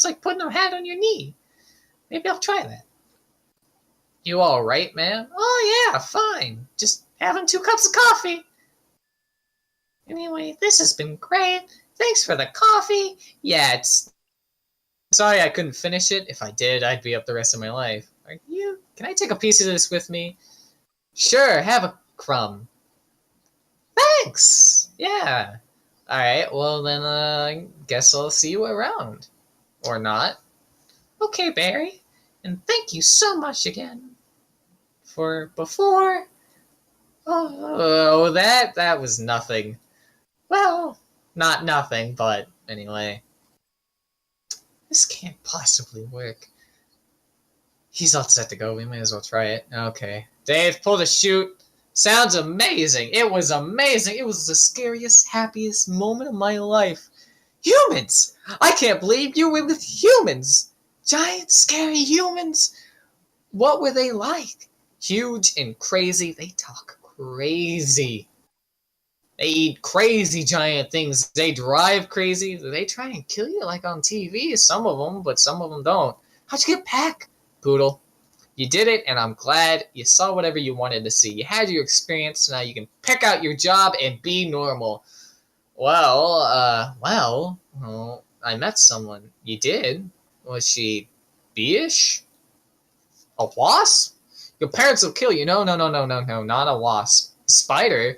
It's like putting a hat on your knee. Maybe I'll try that. You alright, man? Oh, yeah, fine. Just having 2 cups of coffee. Anyway, this has been great. Thanks for the coffee. Yeah, it's... Sorry I couldn't finish it. If I did, I'd be up the rest of my life. Are you... Can I take a piece of this with me? Sure, have a crumb. Thanks! Yeah. Alright, well then, guess I'll see you around. Or not. Okay, Barry. And thank you so much again. For before... Oh, that was nothing. Well, not nothing, but anyway. This can't possibly work. He's all set to go. We may as well try it. Okay. Dave, pull the chute. Sounds amazing. It was amazing. It was the scariest, happiest moment of my life. Humans! I can't believe you were with humans. Giant, scary humans. What were they like? Huge and crazy. They talk crazy. They eat crazy giant things. They drive crazy. They try and kill you like on TV. Some of them, but some of them don't. How'd you get back, Poodle? You did it, and I'm glad you saw whatever you wanted to see. You had your experience. Now you can pick out your job and be normal. Well, I met someone. You did? Was she bee-ish? A wasp? Your parents will kill you. No, not a wasp. Spider?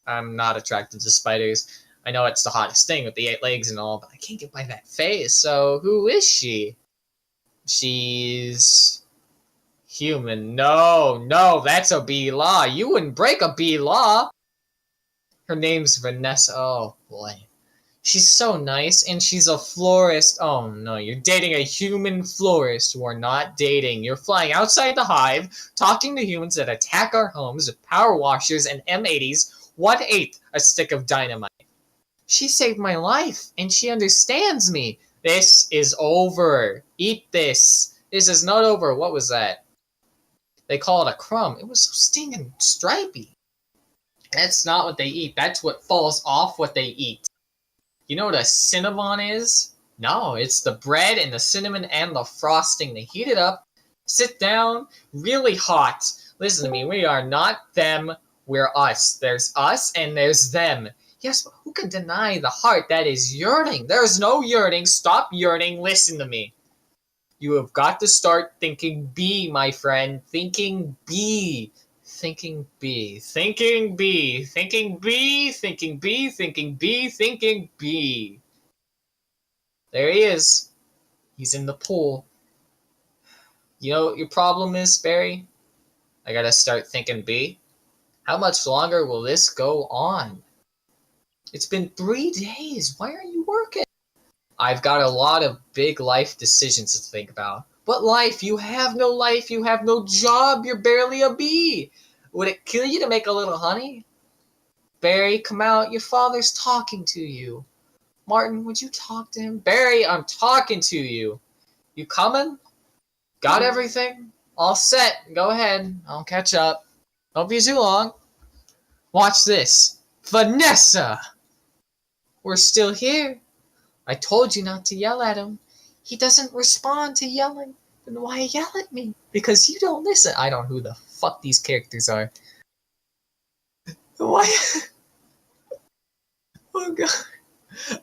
I'm not attracted to spiders. I know it's the hottest thing with the 8 legs and all, but I can't get by that face. So who is she? She's human. No, that's a bee law. You wouldn't break a bee law. Her name's Vanessa. Oh boy. She's so nice, and she's a florist. Oh no, you're dating a human florist. You are not dating. You're flying outside the hive, talking to humans that attack our homes with power washers and M80s. 1/8 a stick of dynamite. She saved my life, and she understands me. This is over. Eat this. This is not over. What was that? They call it a crumb. It was so stinging stripy. That's not what they eat. That's what falls off what they eat. You know what a Cinnabon is? No, it's the bread and the cinnamon and the frosting. They heat it up, sit down, really hot. Listen to me, we are not them, we're us. There's us and there's them. Yes, but who can deny the heart that is yearning? There's no yearning. Stop yearning. Listen to me. You have got to start thinking B, my friend. Thinking B. Thinking B. Thinking B. Thinking B. Thinking B. Thinking B. Thinking B. There he is. He's in the pool. You know what your problem is, Barry? I gotta start thinking B. How much longer will this go on? It's been 3 days. Why aren't you working? I've got a lot of big life decisions to think about. What life? You have no life. You have no job. You're barely a bee. Would it kill you to make a little honey? Barry, come out. Your father's talking to you. Martin, would you talk to him? Barry, I'm talking to you. You coming? Got everything? All set. Go ahead. I'll catch up. Don't be too long. Watch this. Vanessa! We're still here. I told you not to yell at him. He doesn't respond to yelling. Then why yell at me? Because you don't listen. I don't know who the fuck these characters are. Why? Oh god.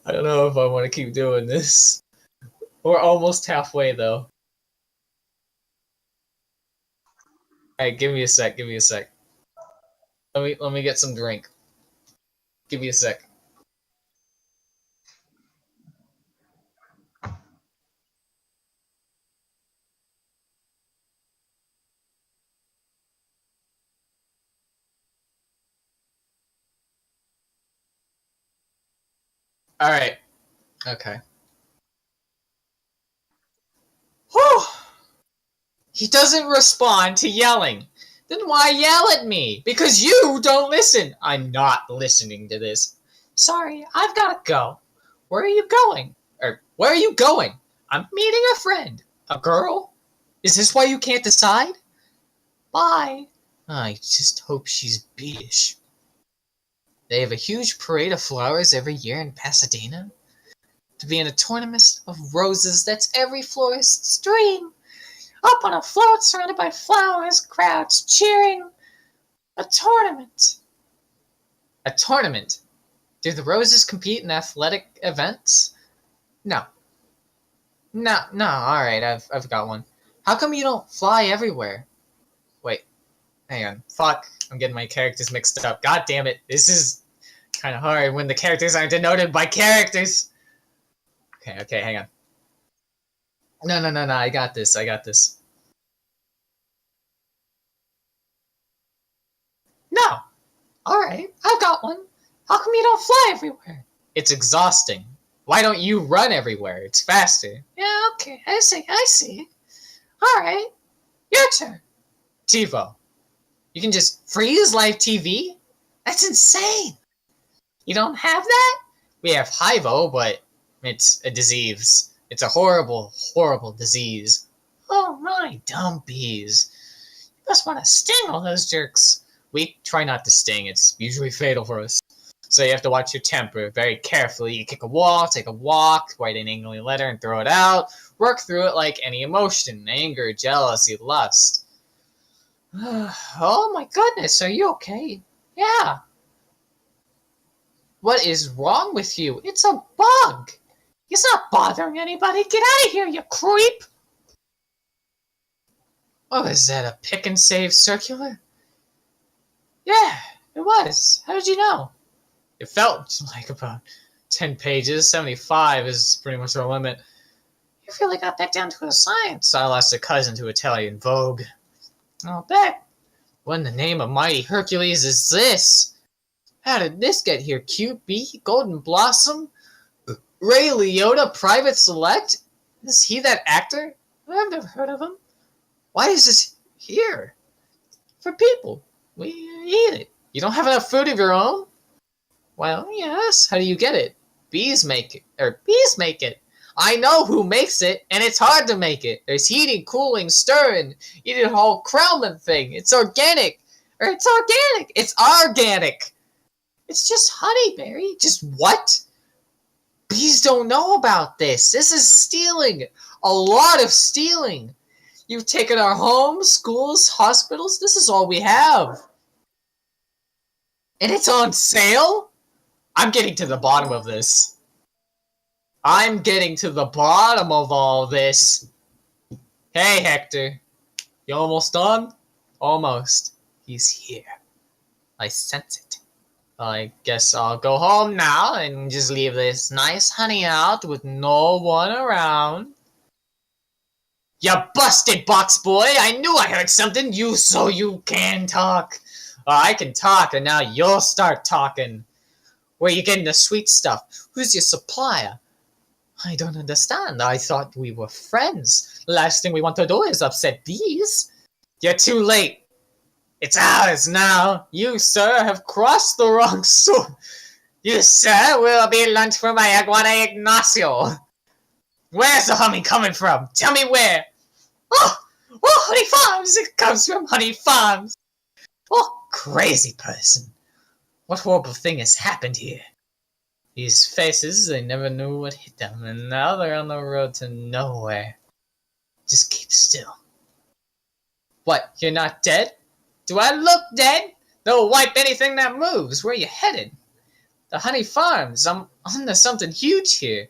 I don't know if I want to keep doing this. We're almost halfway though. Alright, give me a sec. Let me get some drink. Give me a sec. Alright. Okay. Whew! He doesn't respond to yelling. Then why yell at me? Because you don't listen. I'm not listening to this. Sorry, I've got to go. Where are you going? Or where are you going? I'm meeting a friend. A girl? Is this why you can't decide? Bye. I just hope she's beatish. They have a huge parade of flowers every year in Pasadena. To be in a tournament of roses that's every florist's dream. Up on a float surrounded by flowers, crowds cheering. A tournament. A tournament? Do the roses compete in athletic events? No. No, alright, I've got one. How come you don't fly everywhere? Wait, hang on. Fuck, I'm getting my characters mixed up. God damn it, this is kind of hard when the characters aren't denoted by characters. Okay, hang on. No, I got this. No. Alright, I've got one. How come you don't fly everywhere? It's exhausting. Why don't you run everywhere? It's faster. Yeah, okay, I see. Alright, your turn. TiVo. You can just freeze live TV? That's insane. You don't have that? We have Hivo, but it's a disease. It's a horrible, horrible disease. Oh my dumb bees. You must want to sting all those jerks. We try not to sting. It's usually fatal for us. So you have to watch your temper very carefully. You kick a wall, take a walk, write an angry letter and throw it out. Work through it like any emotion. Anger, jealousy, lust. Oh my goodness, are you okay? Yeah. What is wrong with you? It's a bug. He's not bothering anybody. Get out of here, you creep. Oh, is that a pick and save circular? Yeah, it was. How did you know? It felt like about 10 pages. 75 is pretty much our limit. You really got that down to a science. I lost a cousin to Italian Vogue. I'll bet. What in the name of mighty Hercules is this? How did this get here? QB, Golden Blossom, Ray Liotta, Private Select? Is he that actor? I've never heard of him. Why is this here? For people. We eat it. You don't have enough food of your own? Well, yes. How do you get it? Bees make it. I know who makes it, and it's hard to make it. There's heating, cooling, stirring. You did a whole Krellman thing. It's organic. It's organic. It's just honey, Barry. Just what? Bees don't know about this. This is stealing. A lot of stealing. You've taken our homes, schools, hospitals. This is all we have. And it's on sale? I'm getting to the bottom of this. I'm getting to the bottom of all this. Hey, Hector. You almost done? Almost. He's here. I sense it. I guess I'll go home now and just leave this nice honey out with no one around. You busted, box boy! I knew I heard something! So you can talk! I can talk, and now you'll start talking. Where you getting the sweet stuff? Who's your supplier? I don't understand. I thought we were friends. Last thing we want to do is upset bees. You're too late. It's ours now. You, sir, have crossed the wrong sword. You, sir, will be lunch for my Aguada Ignacio. Where's the honey coming from? Tell me where. Oh, Honey Farms. It comes from Honey Farms. Oh, crazy person. What horrible thing has happened here? These faces, they never knew what hit them, and now they're on the road to nowhere. Just keep still. What, you're not dead? Do I look dead? They'll wipe anything that moves. Where are you headed? The Honey Farms. I'm onto something huge here.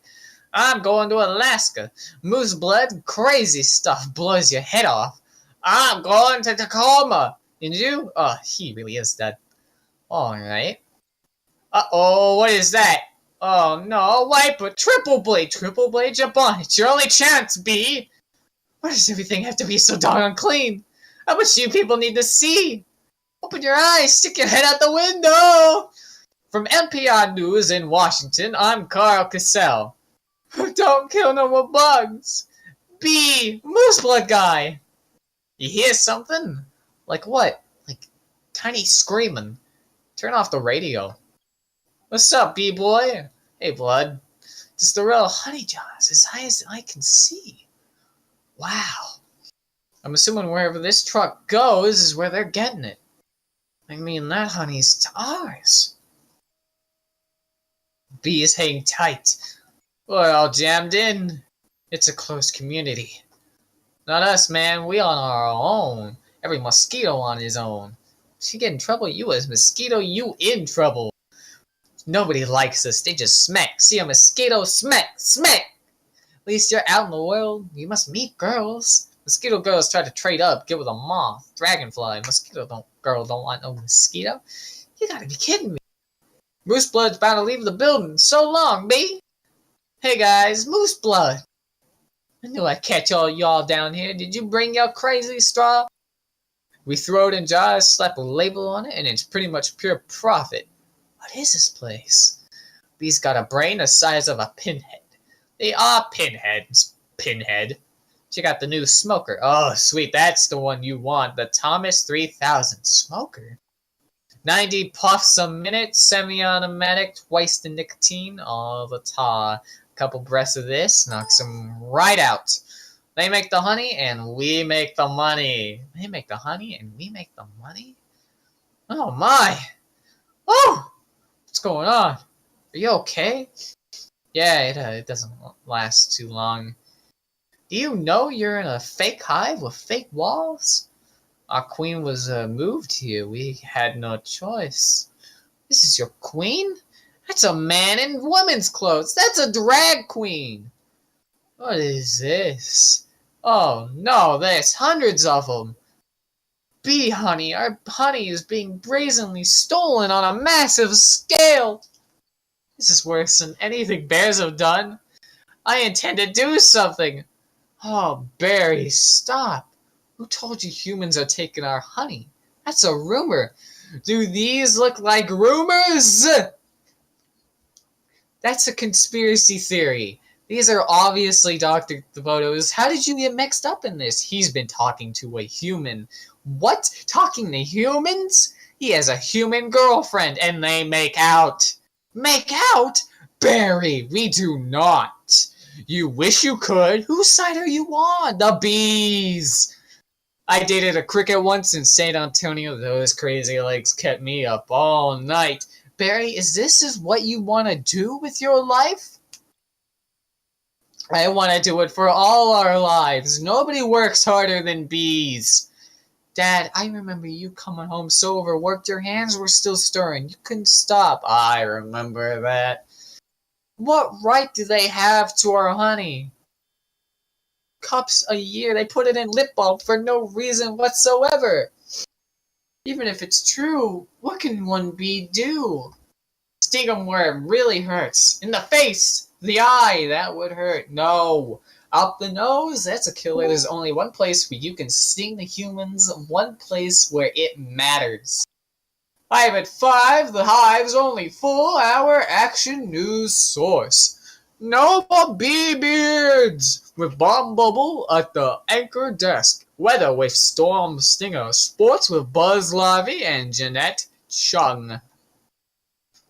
I'm going to Alaska. Moose blood, crazy stuff, blows your head off. I'm going to Tacoma. And you? Oh, he really is dead. Alright. Uh-oh, what is that? Oh no, wiper, triple blade, Japan. It's your only chance, B. Why does everything have to be so darn clean? How much do you people need to see? Open your eyes, stick your head out the window. From NPR News in Washington, I'm Carl Cassell. Don't kill no more bugs. B, moose blood guy. You hear something? Like what? Like tiny screaming. Turn off the radio. What's up, B-boy? Hey, blood. Just a real honey jaws, as high as I can see. Wow. I'm assuming wherever this truck goes is where they're getting it. I mean, that honey's ours. B is hanging tight. We're all jammed in. It's a close community. Not us, man. We on our own. Every mosquito on his own. If you get in trouble, you as mosquito, you in trouble. Nobody likes us. They just smack. See a mosquito, smack, smack. At least you're out in the world. You must meet girls. Mosquito girls try to trade up, get with a moth, dragonfly. Girl don't want no mosquito. You gotta be kidding me. Moose Blood's about to leave the building. So long, me. Hey guys, Moose Blood. I knew I'd catch all y'all down here. Did you bring your crazy straw? We throw it in jars, slap a label on it, and it's pretty much pure profit. What is this place? Bee's got a brain the size of a pinhead. They are pinheads, pinhead. She got the new smoker. Oh, sweet, that's the one you want. The Thomas 3000 smoker. 90 puffs a minute, semi-automatic, twice the nicotine, all the tar. Couple breaths of this, knocks them right out. They make the honey, and we make the money. They make the honey, and we make the money? Oh, my. Oh, what's going on? Are you okay? Yeah, it doesn't last too long. Do you know you're in a fake hive with fake walls? Our queen was moved here. We had no choice. This is your queen? That's a man in woman's clothes. That's a drag queen. What is this? Oh no, there's hundreds of them. Bee honey, our honey is being brazenly stolen on a massive scale. This is worse than anything bears have done. I intend to do something. Oh, Barry, stop. Who told you humans are taking our honey? That's a rumor. Do these look like rumors? That's a conspiracy theory. These are obviously Dr. Devoto's. How did you get mixed up in this? He's been talking to a human. What? Talking to humans? He has a human girlfriend and they make out. Make out? Barry, we do not. You wish you could. Whose side are you on? The bees. I dated a cricket once in San Antonio. Those crazy legs kept me up all night. Barry, is this what you want to do with your life? I want to do it for all our lives. Nobody works harder than bees. Dad, I remember you coming home so overworked your hands were still stirring. You couldn't stop. I remember that. What right do they have to our honey? Cups a year. They put it in lip balm for no reason whatsoever. Even if it's true, what can one bee do? Sting them where it really hurts. In the face! The eye! That would hurt. No. Up the nose? That's a killer. There's only one place where you can sting the humans. One place where it matters. Hive at 5. The Hive's only full-hour action news source. No more bee beards! With Bomb Bubble at the anchor desk. Weather with Storm Stinger. Sports with Buzz Larvey and Jeanette Chung.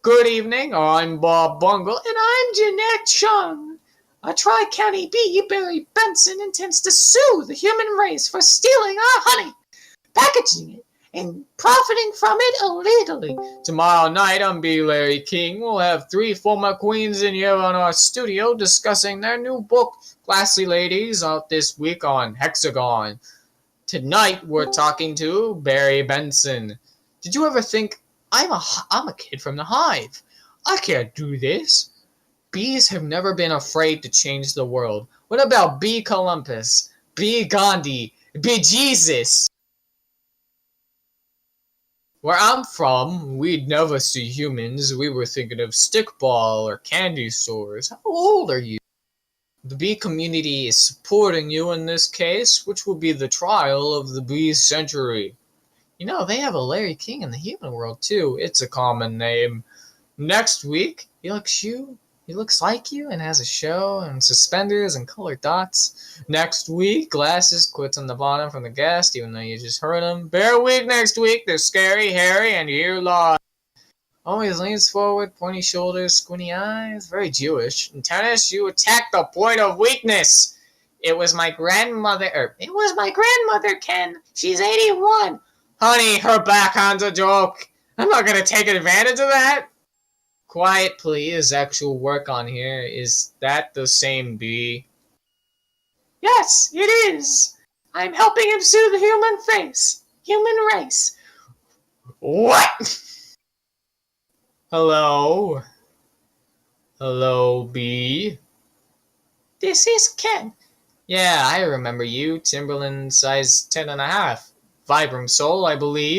Good evening, I'm Bob Bungle, and I'm Jeanette Chung. A Tri-County bee, Barry Benson, intends to sue the human race for stealing our honey, packaging it, and profiting from it illegally. Tomorrow night on Bee Larry King, we'll have 3 former queens in here on our studio discussing their new book, Classy Ladies, out this week on Hexagon. Tonight, we're talking to Barry Benson. Did you ever think, I'm a kid from the Hive. I can't do this. Bees have never been afraid to change the world. What about Bee Columbus, Bee Gandhi, Bee Jesus? Where I'm from, we'd never see humans. We were thinking of stickball or candy stores. How old are you? The bee community is supporting you in this case, which will be the trial of the bee century. You know, they have a Larry King in the human world, too. It's a common name. Next week, he looks like you and has a show and suspenders and colored dots. Next week, glasses, quotes on the bottom from the guest, even though you just heard him. Bear week next week, they're scary, hairy, and ear live. Always leans forward, pointy shoulders, squinty eyes, very Jewish. In tennis, you attack the point of weakness. It was my grandmother, Ken. She's 81. Honey, her backhand's a joke. I'm not gonna take advantage of that. Quiet, please. Actual work on here. Is that the same bee? Yes, it is. I'm helping him sue the human race. What? Hello? Hello, bee? This is Ken. Yeah, I remember you. Timberland size 10.5. Vibram Soul, I believe.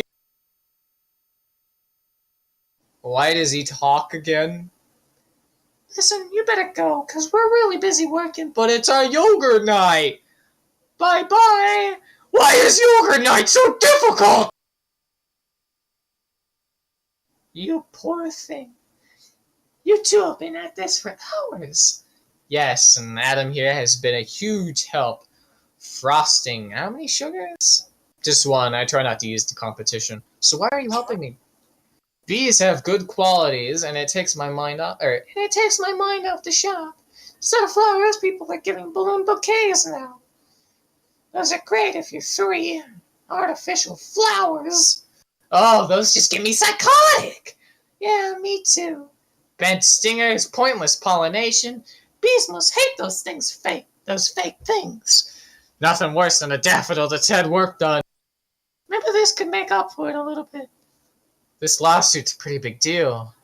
Why does he talk again? Listen, you better go, cause we're really busy working. But it's our yogurt night! Bye-bye! Why is yogurt night so difficult? You poor thing. You two have been at this for hours. Yes, and Adam here has been a huge help. Frosting. How many sugars? Just one. I try not to use the competition. So why are you helping me? Bees have good qualities, and it takes my mind off. The shop. Instead of flowers, people are giving balloon bouquets now. Those are great if you're 3. Artificial flowers. Oh, those just get me psychotic. Yeah, me too. Bent stingers, pointless pollination. Bees must hate those things fake. Those fake things. Nothing worse than a daffodil that's had work done. Maybe this could make up for it a little bit. This lawsuit's a pretty big deal.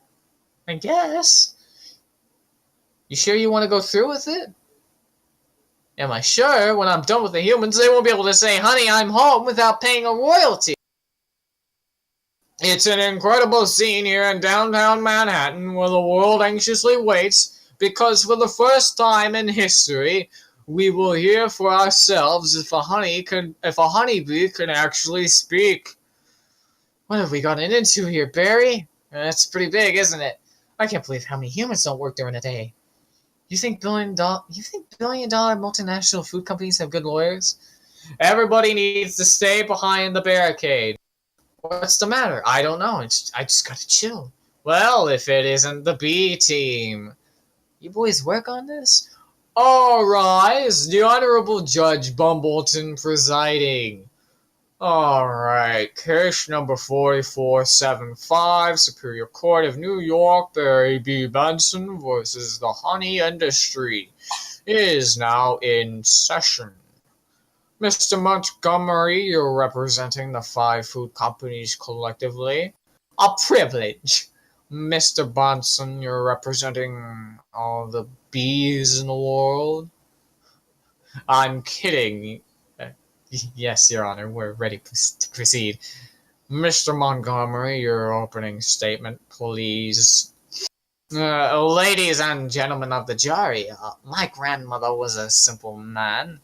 I guess. You sure you want to go through with it? Am I sure? When I'm done with the humans, they won't be able to say, honey, I'm home without paying a royalty. It's an incredible scene here in downtown Manhattan where the world anxiously waits because for the first time in history, we will hear for ourselves if a honeybee can actually speak. What have we gotten into here, Barry? That's pretty big, isn't it? I can't believe how many humans don't work during the day. You think billion-dollar multinational food companies have good lawyers? Everybody needs to stay behind the barricade. What's the matter? I don't know. I just gotta chill. Well, if it isn't the B team. You boys work on this? All rise. The Honorable Judge Bumbleton presiding. All right. Case number 4475, Superior Court of New York, Barry B. Benson versus the honey industry is now in session. Mr. Montgomery, you're representing the 5 food companies collectively. A privilege. Mr. Bonson, you're representing all the bees in the world. I'm kidding. Yes, Your Honor, we're ready to proceed. Mr. Montgomery, your opening statement, please. Ladies and gentlemen of the jury, my grandmother was a simple man.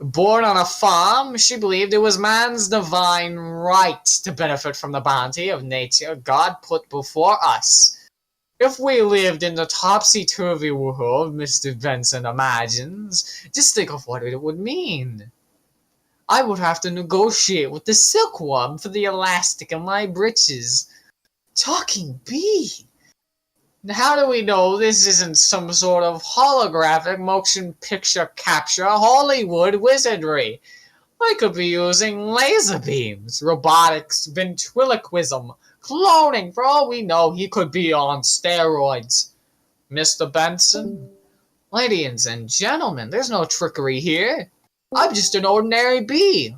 Born on a farm, she believed it was man's divine right to benefit from the bounty of nature God put before us. If we lived in the topsy-turvy world Mr. Benson imagines, just think of what it would mean. I would have to negotiate with the silkworm for the elastic in my breeches. Talking bee! How do we know this isn't some sort of holographic motion picture capture Hollywood wizardry? I could be using laser beams, robotics, ventriloquism, cloning. For all we know, he could be on steroids. Mr. Benson? Ladies and gentlemen, there's no trickery here. I'm just an ordinary bee.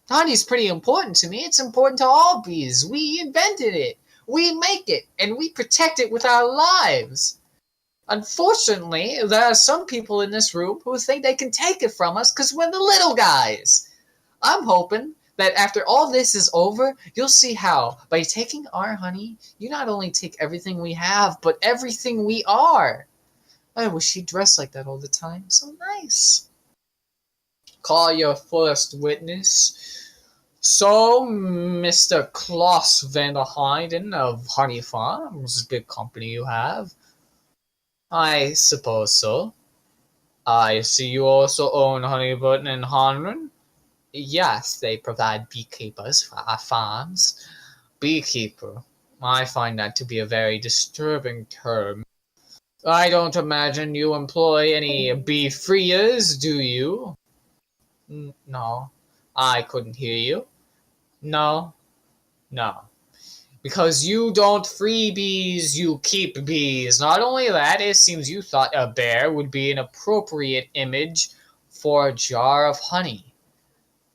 Honey's pretty important to me. It's important to all bees. We invented it. We make it, and we protect it with our lives. Unfortunately, there are some people in this room who think they can take it from us because we're the little guys. I'm hoping that after all this is over, you'll see how, by taking our honey, you not only take everything we have, but everything we are. I wish she dressed like that all the time. So nice. Call your first witness. So, Mr. Klaus van der Heiden of Honey Farms, big company you have. I suppose so. I see you also own Honeybutton and Honren. Yes, they provide beekeepers for our farms. Beekeeper. I find that to be a very disturbing term. I don't imagine you employ any bee-freers, do you? No. I couldn't hear you. No. Because you don't free bees, you keep bees. Not only that, it seems you thought a bear would be an appropriate image for a jar of honey.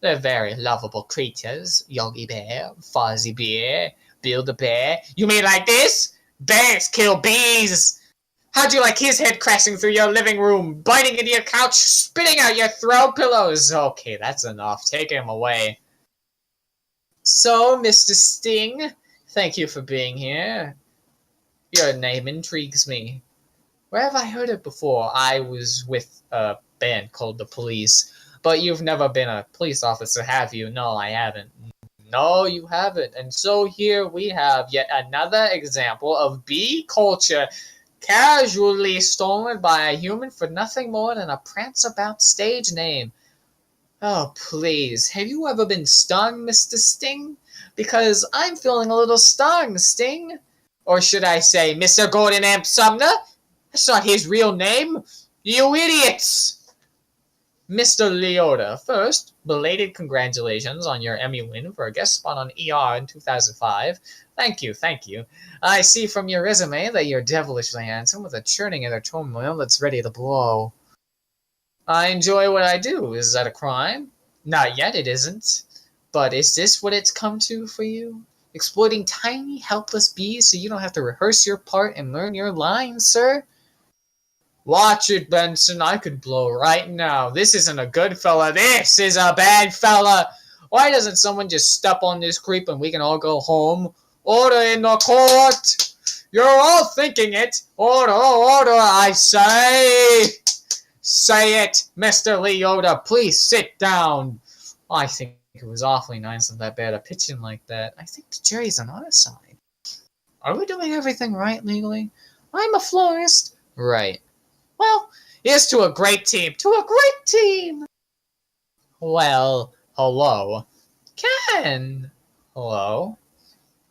They're very lovable creatures. Yogi Bear, Fozzie Bear, Build-A-Bear. You mean like this? Bears kill bees! How'd you like his head crashing through your living room, biting into your couch, spitting out your throw pillows? Okay, that's enough. Take him away. So, Mr. Sting, thank you for being here. Your name intrigues me. Where have I heard it before? I was with a band called The Police. But you've never been a police officer, have you? No, I haven't. No, you haven't. And so here we have yet another example of bee culture casually stolen by a human for nothing more than a prance-about stage name. Oh, please. Have you ever been stung, Mr. Sting? Because I'm feeling a little stung, Sting. Or should I say, Mr. Gordon Amp Sumner? That's not his real name. You idiots! Mr. Leota, first, belated congratulations on your Emmy win for a guest spot on ER in 2005. Thank you, thank you. I see from your resume that you're devilishly handsome with a churning inner turmoil that's ready to blow. I enjoy what I do. Is that a crime? Not yet, it isn't. But is this what it's come to for you? Exploiting tiny, helpless bees so you don't have to rehearse your part and learn your lines, sir? Watch it, Benson. I could blow right now. This isn't a good fella. This is a bad fella. Why doesn't someone just step on this creep and we can all go home? Order in the court. You're all thinking it. Order, order, I say. Say it, Mr. Leota. Please sit down. I think it was awfully nice of that bear to pitch in like that. I think the jury's on our side. Are we doing everything right legally? I'm a florist. Right. Well, here's to a great team. To a great team! Well, hello. Ken! Hello?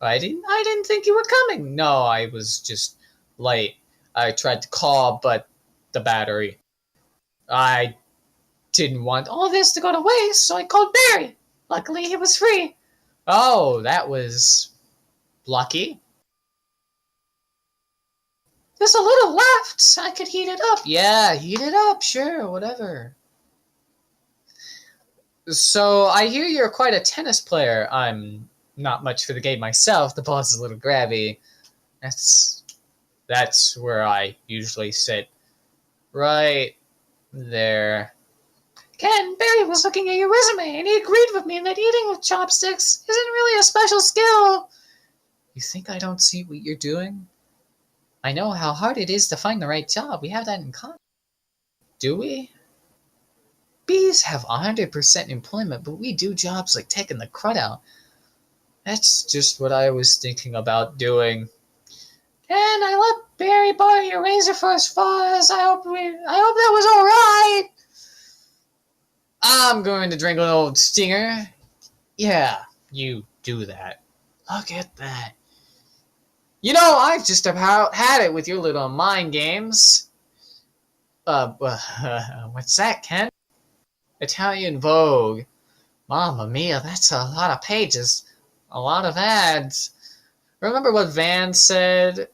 I didn't think you were coming. No, I was just late. I tried to call, but the battery. I didn't want all this to go to waste, so I called Barry. Luckily, he was free. Oh, that was lucky. There's a little left. I could heat it up. Yeah, heat it up. Sure, whatever. So, I hear you're quite a tennis player. I'm not much for the game myself. The ball's a little grabby. That's where I usually sit. Right there. Ken, Barry was looking at your resume, and he agreed with me that eating with chopsticks isn't really a special skill. You think I don't see what you're doing? I know how hard it is to find the right job. We have that in common. Do we? Bees have 100% employment, but we do jobs like taking the crud out. That's just what I was thinking about doing. Ken, I let Barry borrow your razor for his fuzz. I hope that was all right. I'm going to drink an old stinger. Yeah, you do that. Look at that. You know, I've just about had it with your little mind games. What's that, Ken? Italian Vogue. Mamma mia, that's a lot of pages. A lot of ads. Remember what Van said?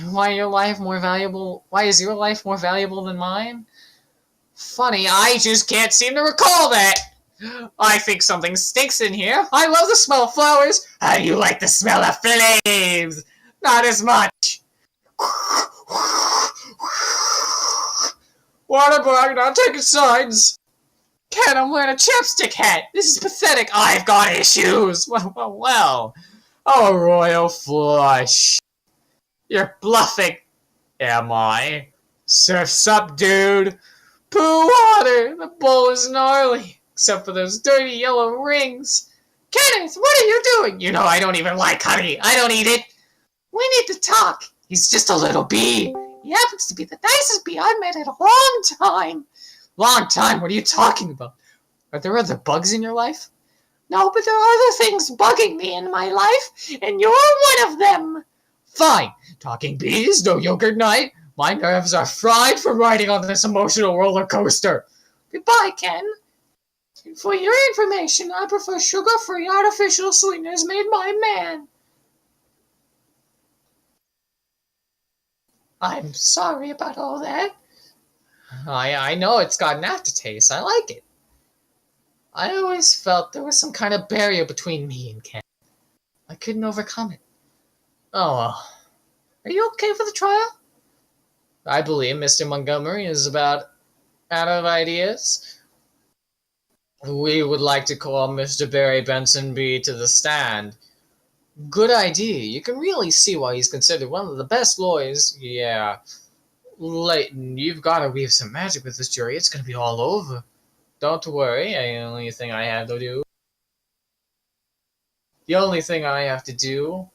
Why is your life more valuable than mine? Funny, I just can't seem to recall that. I think something stinks in here. I love the smell of flowers. How do you like the smell of flames? Not as much. Waterberg, not taking sides. Ken, I'm wearing a chapstick hat. This is pathetic. I've got issues. Well. Oh, royal flush. You're bluffing. Am I? Surf's up, dude. Poo water. The bowl is gnarly. Except for those dirty yellow rings. Kenneth, what are you doing? You know I don't even like honey. I don't eat it. We need to talk. He's just a little bee. He happens to be the nicest bee I've met in a long time. Long time? What are you talking about? Are there other bugs in your life? No, but there are other things bugging me in my life, and you're one of them. Fine. Talking bees, no yogurt night. My nerves are fried from riding on this emotional roller coaster. Goodbye, Ken. For your information, I prefer sugar-free artificial sweeteners made by man. I'm sorry about all that. I know it's got an aftertaste. I like it. I always felt there was some kind of barrier between me and Ken. I couldn't overcome it. Oh well. Are you okay for the trial? I believe Mr. Montgomery is about out of ideas. We would like to call Mr. Barry Benson B to the stand. Good idea. You can really see why he's considered one of the best lawyers. Yeah. Leighton, you've got to weave some magic with this jury. It's going to be all over. Don't worry. The only thing I have to do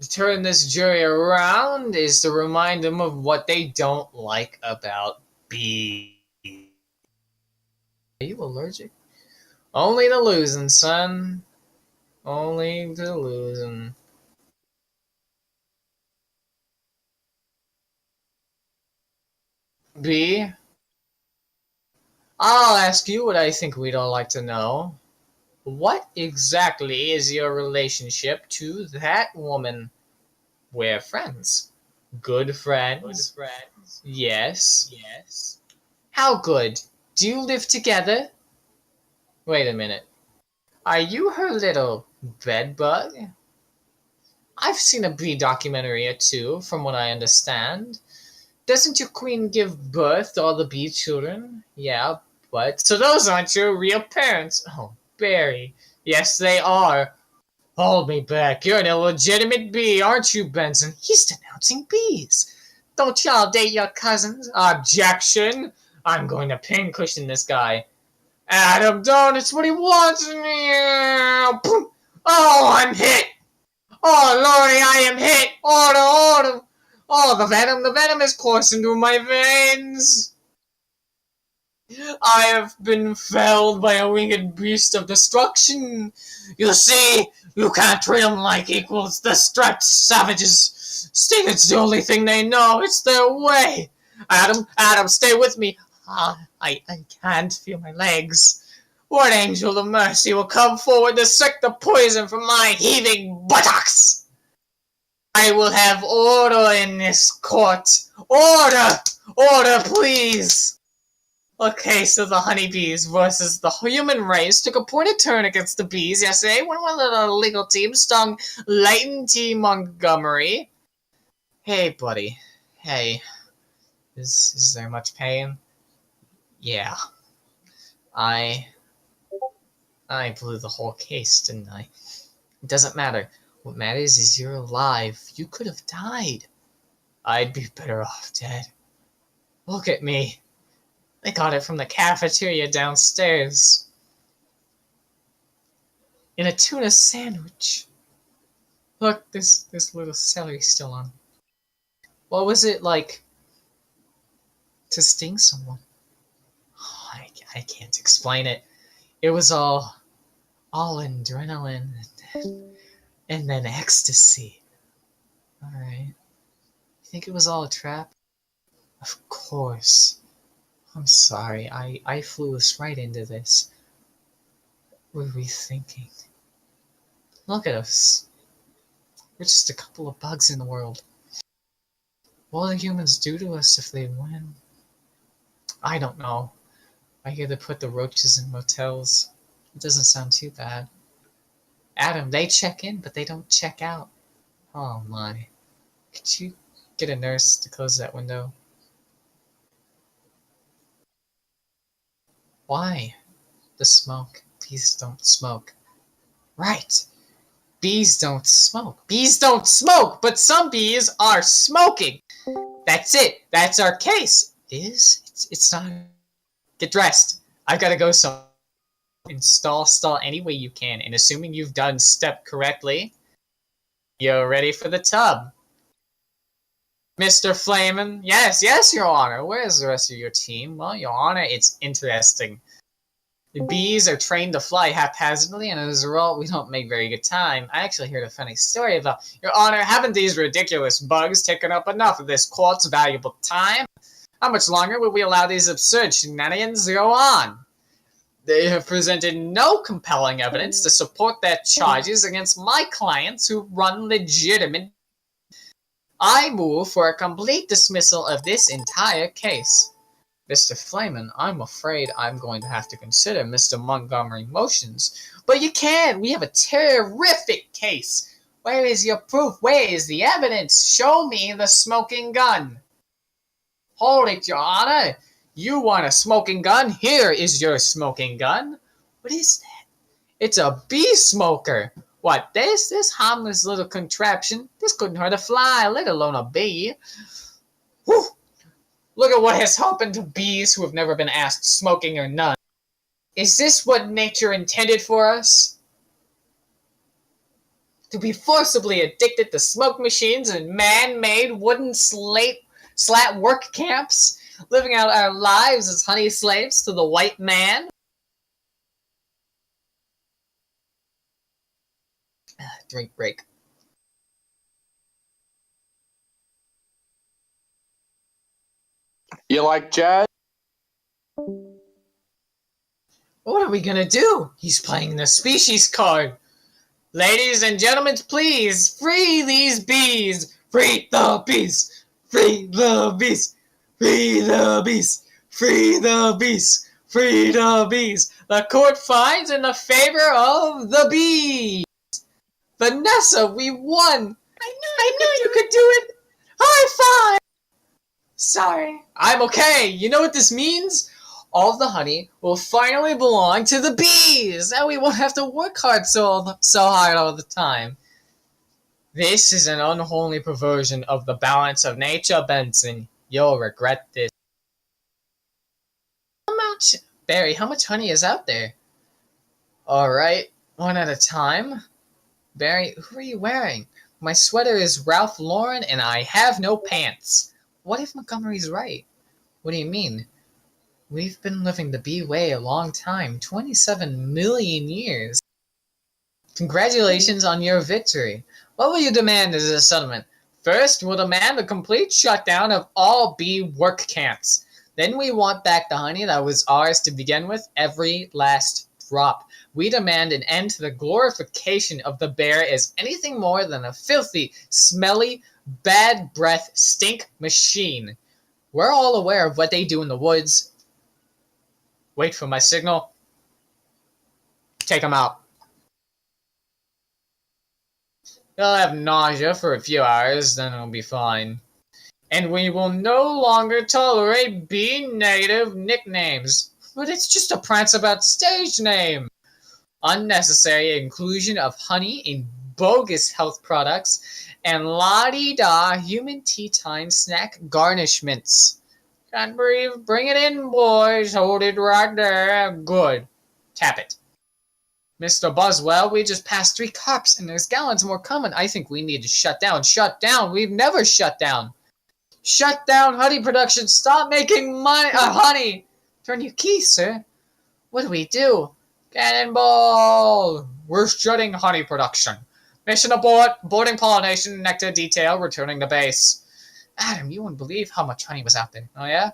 to turn this jury around is to remind them of what they don't like about bees. Are you allergic? Only to losing, son. Only to losing. B, I'll ask you what I think we'd all like to know. What exactly is your relationship to that woman? We're friends. Good friends? Good friends. Yes. Yes. How good? Do you live together? Wait a minute. Are you her little bedbug? I've seen a bee documentary or two, from what I understand. Doesn't your queen give birth to all the bee children? Yeah, but... So those aren't your real parents. Oh, Barry. Yes, they are. Hold me back. You're an illegitimate bee, aren't you, Benson? He's denouncing bees. Don't y'all date your cousins? Objection. I'm going to pincushion this guy. Adam, don't. It's what he wants. Oh, I'm hit. Oh, Lordy, I am hit. Order, order. Oh, the venom is coursing through my veins. I have been felled by a winged beast of destruction. You see, you can't treat them like equals. The striped savages. See, it's the only thing they know. It's their way. Adam, stay with me. I can't feel my legs. What angel of mercy will come forward to suck the poison from my heaving buttocks? I will have order in this court. Order! Order, please! Okay, so the honeybees versus the human race took a pointed turn against the bees yesterday when one of the legal team stung Leighton T. Montgomery. Hey, buddy. Hey. Is there much pain? Yeah. I blew the whole case, didn't I? It doesn't matter. What matters is you're alive. You could have died. I'd be better off dead. Look at me. I got it from the cafeteria downstairs. In a tuna sandwich. Look, this little celery still on. What was it like to sting someone? Oh, I can't explain it. It was all adrenaline and then ecstasy. Alright. You think it was all a trap? Of course. I'm sorry. I flew us right into this. What were we thinking? Look at us. We're just a couple of bugs in the world. What will humans do to us if they win? I don't know. I hear they put the roaches in motels. It doesn't sound too bad. Adam, they check in, but they don't check out. Oh my. Could you get a nurse to close that window? Why? The smoke. Bees don't smoke. Right. Bees don't smoke. Bees don't smoke, but some bees are smoking. That's it. That's our case. It is? It's not. Get dressed. I've got to go somewhere. Stall any way you can, and assuming you've done step correctly, you're ready for the tub. Mr. Flamin? Yes, Your Honor. Where's the rest of your team? Well, Your Honor, it's interesting. The bees are trained to fly haphazardly, and as a result, we don't make very good time. I actually heard a funny story about, Your Honor, haven't these ridiculous bugs taken up enough of this court's valuable time? How much longer will we allow these absurd shenanigans to go on? They have presented no compelling evidence to support their charges against my clients who run legitimate. I move for a complete dismissal of this entire case. Mr. Flamen, I'm afraid I'm going to have to consider Mr. Montgomery's motions. But you can't! We have a terrific case! Where is your proof? Where is the evidence? Show me the smoking gun! Hold it, Your Honor! You want a smoking gun? Here is your smoking gun! What is that? It's a bee smoker! What, this harmless little contraption? This couldn't hurt a fly, let alone a bee. Whew! Look at what has happened to bees who have never been asked smoking or none. Is this what nature intended for us? To be forcibly addicted to smoke machines and man-made wooden slat work camps, living out our lives as honey slaves to the white man? Drink break. You like jazz? What are we gonna do? He's playing the species card. Ladies and gentlemen, please, free these bees! Free the bees! Free the bees! Free the bees! Free the bees! Free the bees! The court finds in the favor of the bees! Vanessa, we won! I knew you could do it! High five! Sorry. I'm okay. You know what this means? All of the honey will finally belong to the bees. Now we won't have to work hard so hard all the time. This is an unholy perversion of the balance of nature, Benson. You'll regret this. Barry, how much honey is out there? Alright, one at a time. Barry, who are you wearing? My sweater is Ralph Lauren and I have no pants. What if Montgomery's right? What do you mean? We've been living the bee way a long time, 27 million years. Congratulations on your victory. What will you demand as a settlement? First, we'll demand the complete shutdown of all bee work camps. Then we want back the honey that was ours to begin with, every last drop. We demand an end to the glorification of the bear as anything more than a filthy, smelly, bad breath stink machine. We're all aware of what they do in the woods. Wait for my signal. Take them out. They'll have nausea for a few hours, then it'll be fine. And we will no longer tolerate bee negative nicknames. But it's just a Pranceabout stage name. Unnecessary inclusion of honey in bogus health products and la-di-da human tea time snack garnishments. Can't breathe. Bring it in, boys. Hold it right there. Good. Tap it. Mr. Buswell, we just passed 3 cups and there's gallons more coming. I think we need to shut down. Shut down. We've never shut down. Shut down honey production. Stop making honey. Turn your key, sir. What do we do? Cannonball! We're shutting honey production. Mission abort. Boarding pollination. Nectar detail. Returning to base. Adam, you wouldn't believe how much honey was out there. Oh, yeah?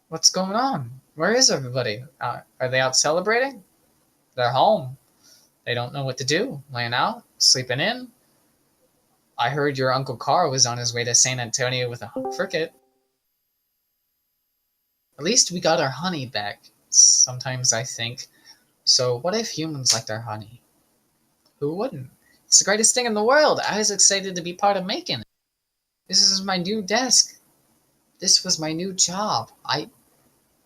What's going on? Where is everybody? Are they out celebrating? They're home. They don't know what to do. Laying out? Sleeping in? I heard your Uncle Carl was on his way to San Antonio with a cricket. At least we got our honey back. Sometimes I think. So what if humans liked our honey? Who wouldn't? It's the greatest thing in the world. I was excited to be part of making it. This is my new desk. This was my new job. I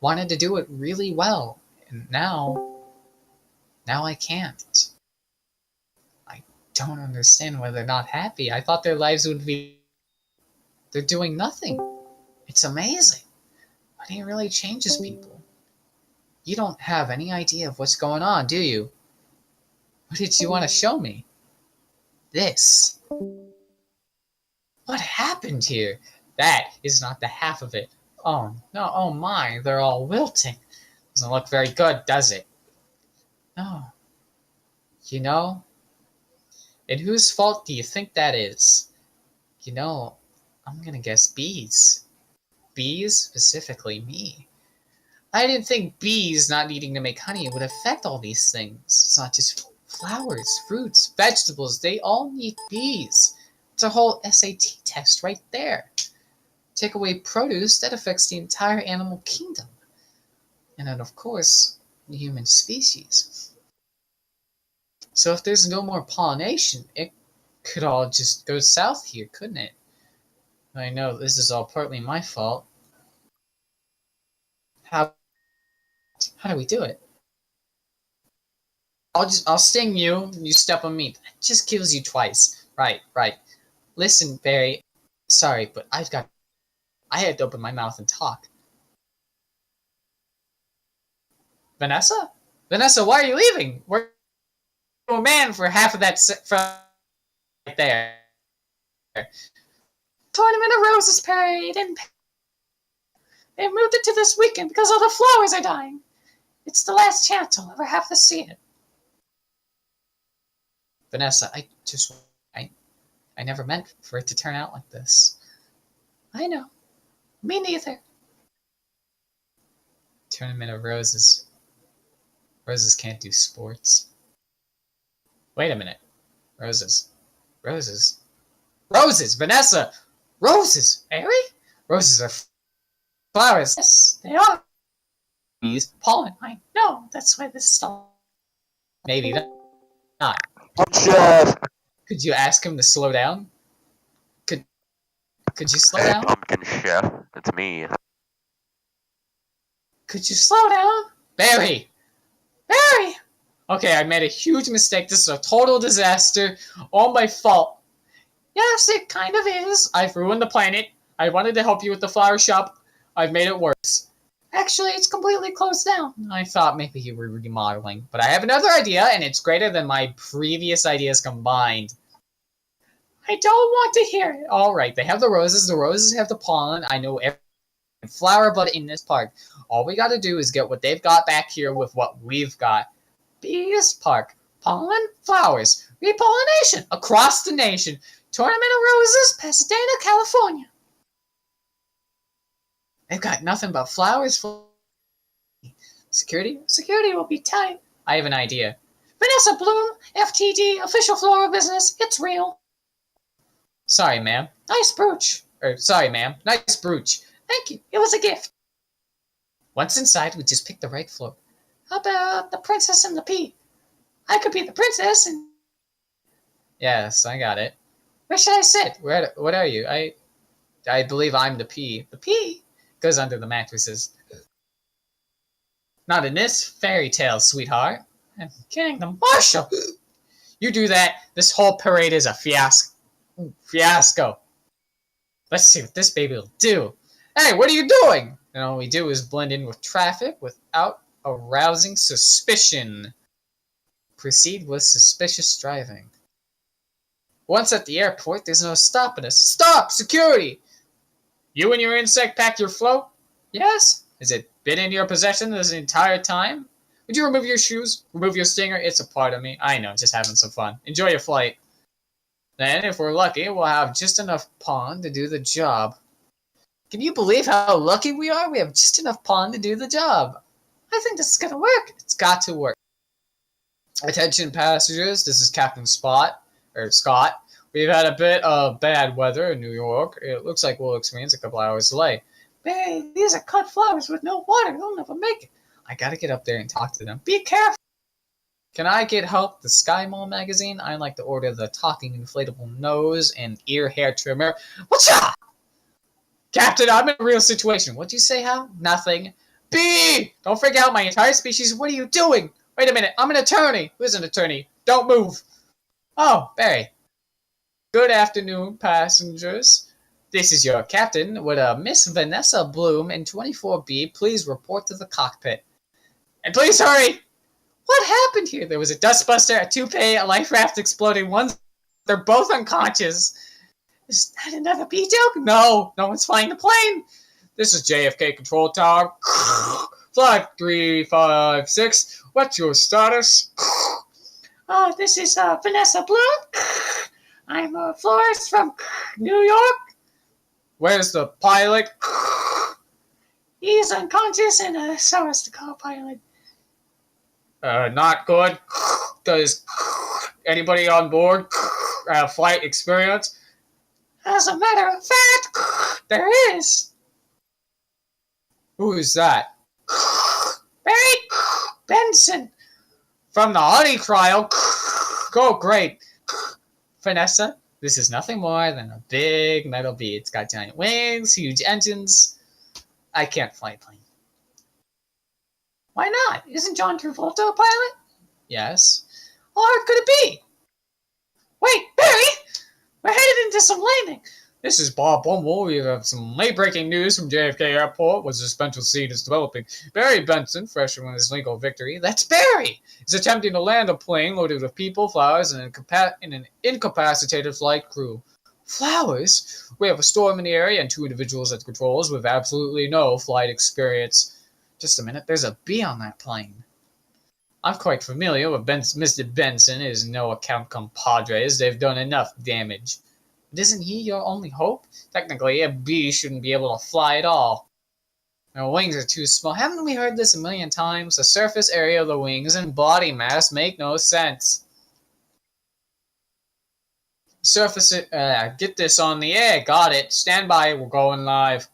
wanted to do it really well. And now I can't. I don't understand why they're not happy. I thought their lives would be... They're doing nothing. It's amazing. Honey really changes people. You don't have any idea of what's going on, do you? What did you want to show me? This. What happened here? That is not the half of it. Oh, no, oh my, they're all wilting. Doesn't look very good, does it? No. You know, and whose fault do you think that is? You know, I'm gonna guess bees. Bees, specifically me. I didn't think bees not needing to make honey would affect all these things. It's not just flowers, fruits, vegetables. They all need bees. It's a whole SAT test right there. Take away produce, that affects the entire animal kingdom. And then, of course, the human species. So if there's no more pollination, it could all just go south here, couldn't it? I know this is all partly my fault. How do we do it? I'll sting you, you step on me. That just kills you twice. Right. Listen, Barry. Sorry, but I had to open my mouth and talk. Vanessa? Vanessa, why are you leaving? We're a man for half of that from right there. Tournament of Roses parade and they moved it to this weekend because all the flowers are dying. It's the last chance I'll ever have to see it. Vanessa, I never meant for it to turn out like this. I know. Me neither. Tournament of Roses. Roses can't do sports. Wait a minute. Roses. Vanessa! Roses! Mary? Roses are flowers. Yes, they are. Bees, pollen. I know. That's why this stuff. Maybe not. Chef. Could you ask him to slow down? Could you slow Hey, down? Pumpkin Chef. It's me. Could you slow down? Barry! Okay, I made a huge mistake. This is a total disaster. All my fault. Yes, it kind of is. I've ruined the planet. I wanted to help you with the flower shop. I've made it worse. Actually, it's completely closed down. I thought maybe you were remodeling. But I have another idea, and it's greater than my previous ideas combined. I don't want to hear it. All right, they have the roses. The roses have the pollen. I know every flower bud in this park. All we got to do is get what they've got back here with what we've got. Bees park. Pollen, flowers, repollination across the nation. Tournament of Roses, Pasadena, California. They've got nothing but flowers. Security will be tight. I have an idea. Vanessa Bloom, FTD, official floral business. It's real. Sorry, ma'am. Nice brooch. Sorry, ma'am. Nice brooch. Thank you. It was a gift. Once inside, we just pick the right floor. How about the princess and the pea? I could be the princess and... Yes, I got it. Where should I sit? What are you? I believe I'm the pea. The pea goes under the mattresses. Not in this fairy tale, sweetheart. I'm getting the marshal. You do that, this whole parade is a fiasco. Let's see what this baby will do. Hey, what are you doing? And all we do is blend in with traffic without arousing suspicion. Proceed with suspicious driving. Once at the airport, there's no stopping us. Stop! Security! You and your insect pack your float? Yes? Has it been in your possession this entire time? Would you remove your shoes? Remove your stinger? It's a part of me. I know, just having some fun. Enjoy your flight. Then, if we're lucky, we'll have just enough pollen to do the job. Can you believe how lucky we are? We have just enough pollen to do the job. I think this is going to work. It's got to work. Attention passengers, this is Captain Scott. We've had a bit of bad weather in New York. It looks like we'll experience a couple hours delay. Man, these are cut flowers with no water. They'll never make it. I gotta get up there and talk to them. Be careful. Can I get help? The Sky Mall magazine? I'd like to order the talking inflatable nose and ear hair trimmer. What's up? Captain, I'm in a real situation. What'd you say, Hal? Nothing. B! Don't freak out my entire species. What are you doing? Wait a minute. I'm an attorney. Who's an attorney? Don't move. Oh, Barry. Good afternoon, passengers. This is your captain. Would Miss Vanessa Bloom in 24B please report to the cockpit? And please hurry! What happened here? There was a dustbuster, a toupee, a life raft exploding. They're both unconscious. Is that another B joke? No one's flying the plane. This is JFK Control Tower. Flight 356. What's your status? This is Vanessa Bloom. I'm a florist from New York. Where's the pilot? He's unconscious and so is the co-pilot. Not good. Does anybody on board have flight experience? As a matter of fact, there is. Who is that? Barry Benson. From the honey trial. Oh, great. Vanessa, this is nothing more than a big metal bee. It's got giant wings, huge engines. I can't fly a plane. Why not? Isn't John Travolta a pilot? Yes. How hard could it be? Wait, Barry! We're headed into some landing. This is Bob Bumble. We have some late-breaking news from JFK Airport, where the suspension scene is developing. Barry Benson, fresh from his legal victory, that's Barry, is attempting to land a plane loaded with people, flowers, and an incapacitated flight crew. Flowers? We have a storm in the area and 2 individuals at the controls with absolutely no flight experience. Just a minute, there's a bee on that plane. I'm quite familiar with Mr. Benson and his no-account compadres. They've done enough damage. But isn't he your only hope? Technically, a bee shouldn't be able to fly at all. Their wings are too small. Haven't we heard this a million times? The surface area of the wings and body mass make no sense. Get this on the air. Got it. Stand by. We're going live.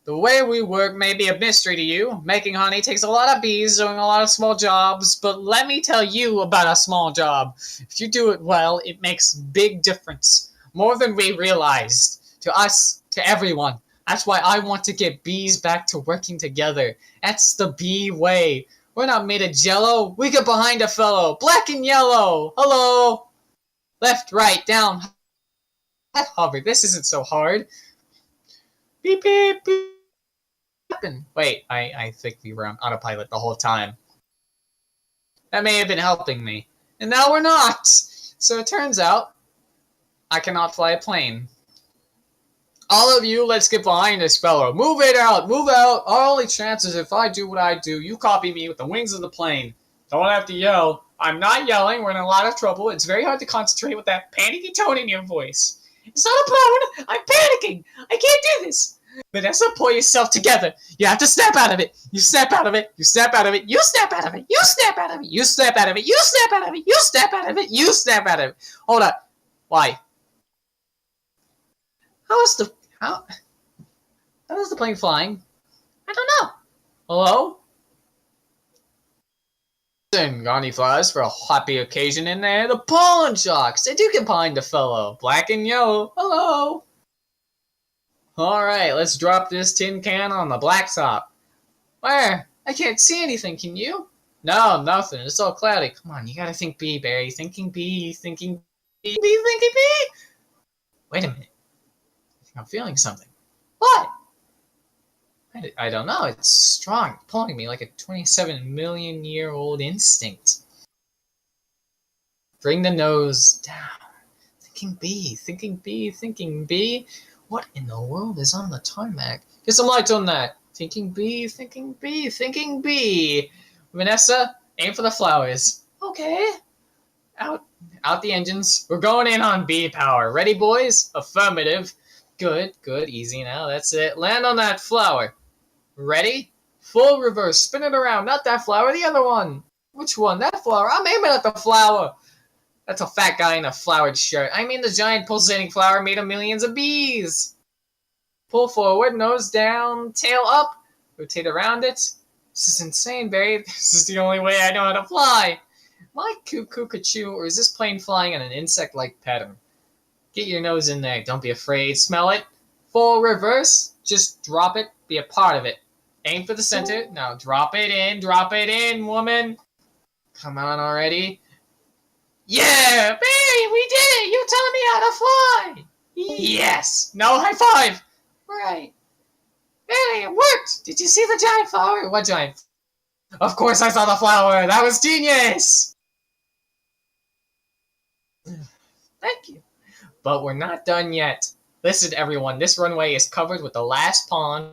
The way we work may be a mystery to you. Making honey takes a lot of bees doing a lot of small jobs, but let me tell you about a small job. If you do it well, it makes big difference. More than we realized. To us, to everyone. That's why I want to get bees back to working together. That's the bee way. We're not made of jello. We get behind a fellow. Black and yellow. Hello. Left, right, down. Hover. This isn't so hard. Beep, beep, beep. Wait, I think we were on autopilot the whole time. That may have been helping me. And now we're not! So it turns out, I cannot fly a plane. All of you, let's get behind this fellow. Move it out! Move out! Our only chance is if I do what I do, you copy me with the wings of the plane. Don't have to yell. I'm not yelling, we're in a lot of trouble. It's very hard to concentrate with that panicky tone in your voice. It's not a bone! I'm panicking! I can't do this! Vanessa, pull yourself together. You have to snap out of it. You snap out of it. You snap out of it. You snap out of it. You snap out of it. You snap out of it. You snap out of it. You snap out of it. You snap out of it. Hold up. Why? How is the plane flying? I don't know. Hello? Got any flowers for a happy occasion in there? The pollen shocks. They do get behind the fellow. Black and yellow. Hello. Alright, let's drop this tin can on the blacktop. Where? I can't see anything, can you? No, nothing. It's all cloudy. Come on, you gotta think bee, Barry. Thinking bee, thinking bee, thinking bee! Wait a minute. I think I'm feeling something. What? I don't know. It's strong, pulling me like a 27-million-year-old instinct. Bring the nose down. Thinking bee, thinking bee, thinking bee. What in the world is on the tarmac? Get some lights on that. Thinking bee, thinking bee, thinking bee. Vanessa, aim for the flowers. Okay. Out the engines. We're going in on bee power. Ready, boys? Affirmative. Good, easy now. That's it. Land on that flower. Ready? Full reverse. Spin it around. Not that flower, the other one. Which one? That flower. I'm aiming at the flower. That's a fat guy in a flowered shirt. I mean the giant pulsating flower made of millions of bees. Pull forward, nose down, tail up, rotate around it. This is insane, Barry. This is the only way I know how to fly. Am I cuckoo-cuckoo, or is this plane flying in an insect-like pattern? Get your nose in there. Don't be afraid. Smell it. Full reverse. Just drop it. Be a part of it. Aim for the center. Now drop it in, woman. Come on already. Yeah, Barry, we did it! You taught me how to fly! Yes! No, high five! Right. Barry, it worked! Did you see the giant flower? What giant? Of course I saw the flower! That was genius! Thank you. But we're not done yet. Listen, everyone, this runway is covered with the last pollen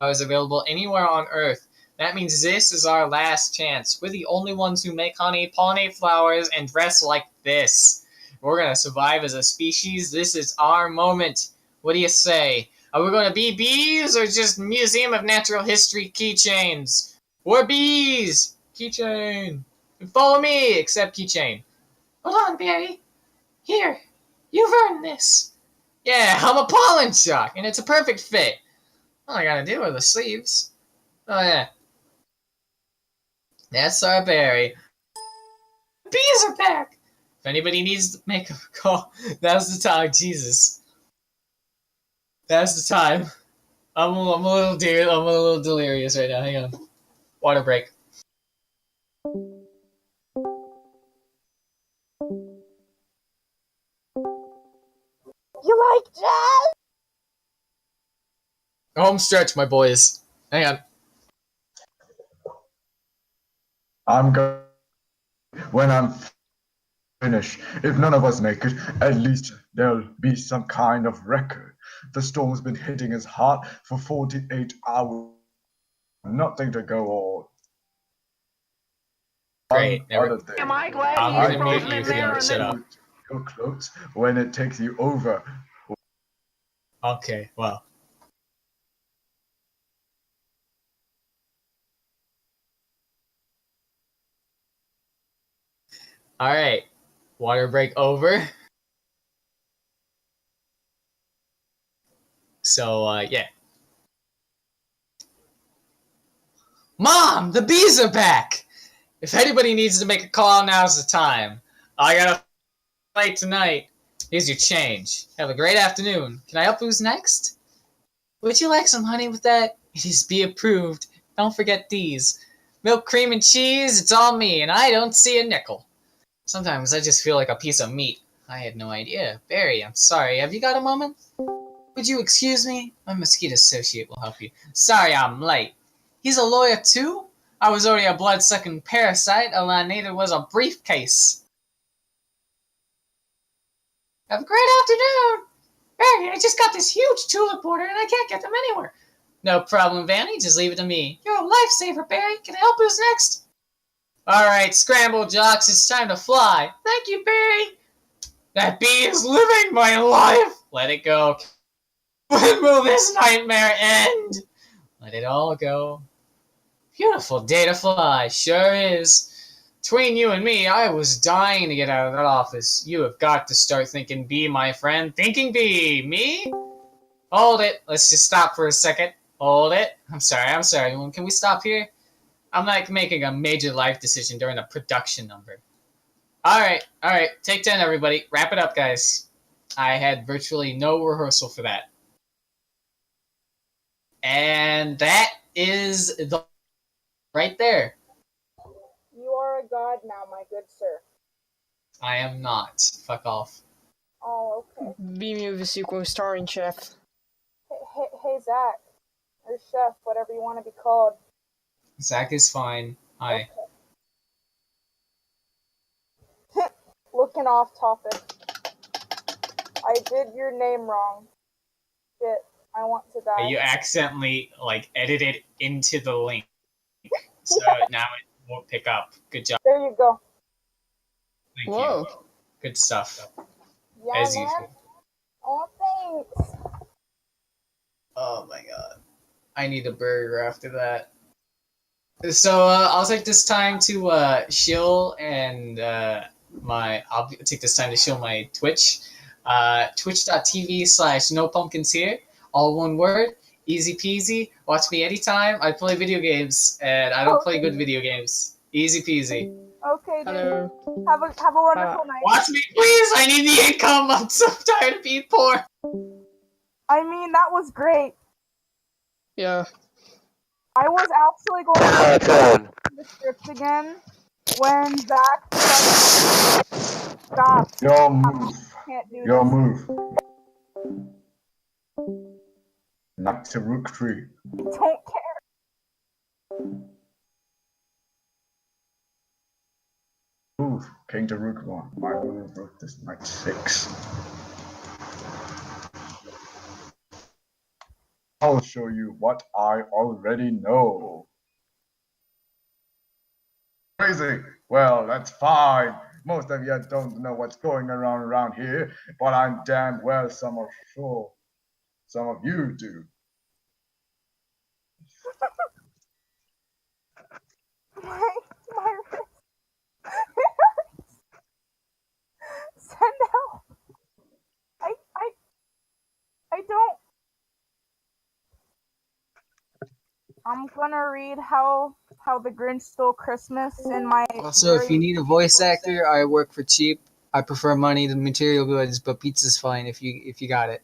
that is available anywhere on Earth. That means this is our last chance. We're the only ones who make honey, pollinate flowers, and dress like this. We're gonna survive as a species. This is our moment. What do you say? Are we going to be bees or just Museum of Natural History keychains? We're bees! Keychain! Follow me! Except keychain. Hold on, Barry. Here, you've earned this. Yeah, I'm a pollen shock, and it's a perfect fit. All I gotta do are the sleeves. Oh yeah. That's our Barry. Bees are back! If anybody needs to make a call, now's the time. Jesus. That's the time. I'm a little delirious right now. Hang on. Water break. You like jazz? Home stretch, my boys. Hang on. I'm going when I'm finished. If none of us make it, at least there'll be some kind of record. The storm's been hitting us hard for 48 hours. Nothing to go on. Great. Other thing, Am I glad I'm he's gonna mute frozen you in if you there don't and shut then up. your clothes when it takes you over. Okay, well. Alright. Water break over. So, yeah. Mom, the bees are back! If anybody needs to make a call, now's the time. I got a flight tonight. Here's your change. Have a great afternoon. Can I help who's next? Would you like some honey with that? It is bee approved. Don't forget these. Milk, cream, and cheese, it's all me, and I don't see a nickel. Sometimes I just feel like a piece of meat. I had no idea. Barry, I'm sorry. Have you got a moment? Would you excuse me? My mosquito associate will help you. Sorry I'm late. He's a lawyer too? I was already a blood-sucking parasite. All I needed was a briefcase. Have a great afternoon! Barry, I just got this huge tulip order and I can't get them anywhere. No problem, Vanny. Just leave it to me. You're a lifesaver, Barry. Can I help? Who's next? Alright, scramble jocks. It's time to fly. Thank you, Barry. That bee is living my life. Let it go. When will this nightmare end? Let it all go. Beautiful day to fly. Sure is. Between you and me, I was dying to get out of that office. You have got to start thinking bee, my friend. Thinking bee. Me? Hold it. Let's just stop for a second. Hold it. I'm sorry. Can we stop here? I'm like making a major life decision during a production number. Alright. Take 10, everybody. Wrap it up, guys. I had virtually no rehearsal for that. And that is the right there. You are a god now, my good sir. I am not. Fuck off. Oh, okay. beam you the sequel starring Chef. Hey, Zach. Or Chef, whatever you want to be called. Zach is fine. Hi. Okay. Looking off topic. I did your name wrong. Shit. I want to die. You accidentally edited into the link, so now it won't pick up. Good job. There you go. Thank Whoa. you. Good stuff. Yeah, As man. usual. Oh, thanks. Oh my god. I need a burger after that. So I'll take this time to shill and I'll take this time to shill my Twitch. Twitch.tv/nopumpkins here. All one word. Easy peasy. Watch me anytime. I play video games and I don't play good video games. Easy peasy. Okay, dude. Hello. Have a wonderful night. Watch me, please. I need the income. I'm so tired of being poor. I mean, that was great. Yeah. I was actually going to Turn. the script again when Zach said, stop. Your move. Can't do Your this. move. Knight to rook 3. Don't care. Move. King to rook 1. My move rook this knight 6. I'll show you what I already know. Crazy. Well, that's fine. Most of you don't know what's going around here, but I'm damn well some are sure. Some of you do. My wrist. Send help. I don't. I'm gonna read how the Grinch stole Christmas in my. Also, if you need a voice actor, I work for cheap. I prefer money than material goods, but pizza's fine if you got it.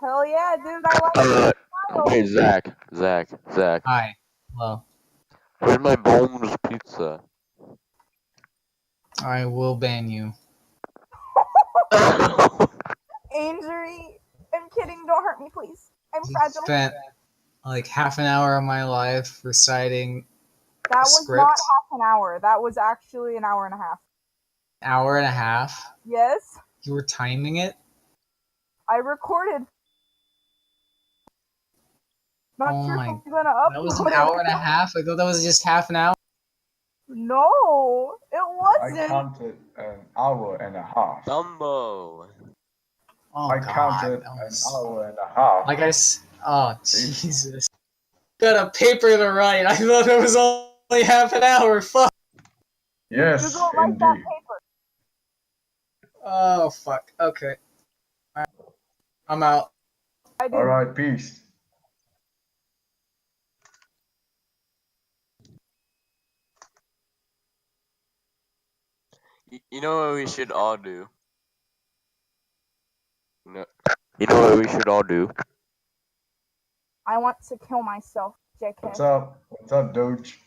Hell yeah, dude! I like your style. Wait, Zach. Hi. Hello. Where's my bones pizza? I will ban you. Injury. I'm kidding. Don't hurt me, please. I'm fragile. Spent like half an hour of my life reciting That was script. not half an hour. That was actually an hour and a half. Hour and a half. Yes, You were timing it? I recorded. Not Oh sure my- if I'm gonna upload That was an it. hour and a half? I thought that was just half an hour. No, it I wasn't. counted an hour and a half. Dumbo. Oh I god. counted that an was- hour and a half. Like oh Jesus. Got a paper to write. I thought it was only half an hour. Fuck. Yes, You go write that indeed. paper. Oh fuck. Okay. Alright. I'm out. I did. All right, peace. You know what we should all do? You know what we should all do? I want to kill myself, JK. What's up? What's up, Doge?